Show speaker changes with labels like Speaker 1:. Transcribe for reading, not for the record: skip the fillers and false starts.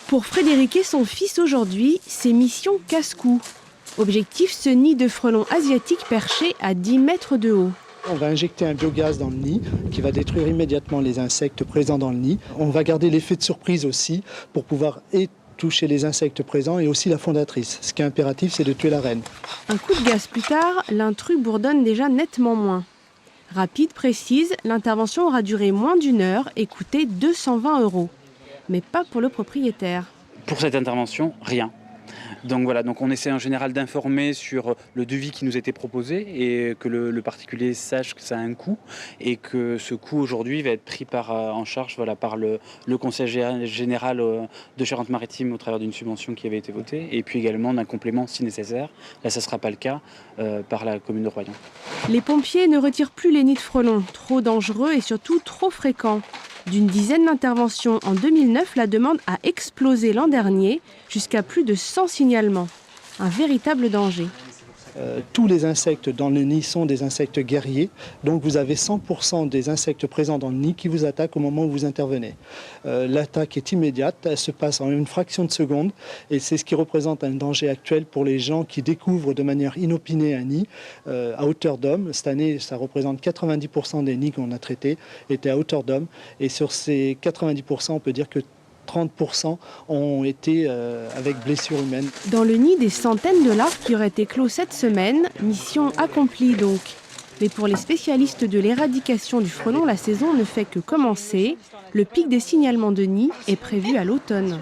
Speaker 1: Pour Frédéric et son fils aujourd'hui, c'est mission casse-cou. Objectif, ce nid de frelons asiatiques perché à 10 mètres de haut.
Speaker 2: On va injecter un biogaz dans le nid qui va détruire immédiatement les insectes présents dans le nid. On va garder l'effet de surprise aussi pour pouvoir toucher les insectes présents et aussi la fondatrice. Ce qui est impératif, c'est de tuer la reine.
Speaker 1: Un coup de gaz plus tard, l'intrus bourdonne déjà nettement moins. Rapide, précise, l'intervention aura duré moins d'1 heure et coûté 220 €. Mais pas pour le propriétaire.
Speaker 3: Pour cette intervention, rien. Donc voilà, donc on essaie en général d'informer sur le devis qui nous était proposé et que le particulier sache que ça a un coût et que ce coût aujourd'hui va être pris en charge par le conseil général de Charente-Maritime au travers d'une subvention qui avait été votée et puis également d'un complément si nécessaire. Là, ça ne sera pas le cas par la commune de Royan.
Speaker 1: Les pompiers ne retirent plus les nids de frelons, trop dangereux et surtout trop fréquents. D'une dizaine d'interventions en 2009, la demande a explosé l'an dernier, jusqu'à plus de 100 signalements. Un véritable danger.
Speaker 2: Tous les insectes dans le nid sont des insectes guerriers, donc vous avez 100% des insectes présents dans le nid qui vous attaquent au moment où vous intervenez. L'attaque est immédiate, elle se passe en une fraction de seconde et c'est ce qui représente un danger actuel pour les gens qui découvrent de manière inopinée un nid à hauteur d'homme. Cette année, ça représente 90% des nids qu'on a traités étaient à hauteur d'homme et sur ces 90%, on peut dire que 30% ont été avec blessures humaines.
Speaker 1: Dans le nid, des centaines de larves qui auraient éclos cette semaine, mission accomplie donc. Mais pour les spécialistes de l'éradication du frelon, la saison ne fait que commencer. Le pic des signalements de nids est prévu à l'automne.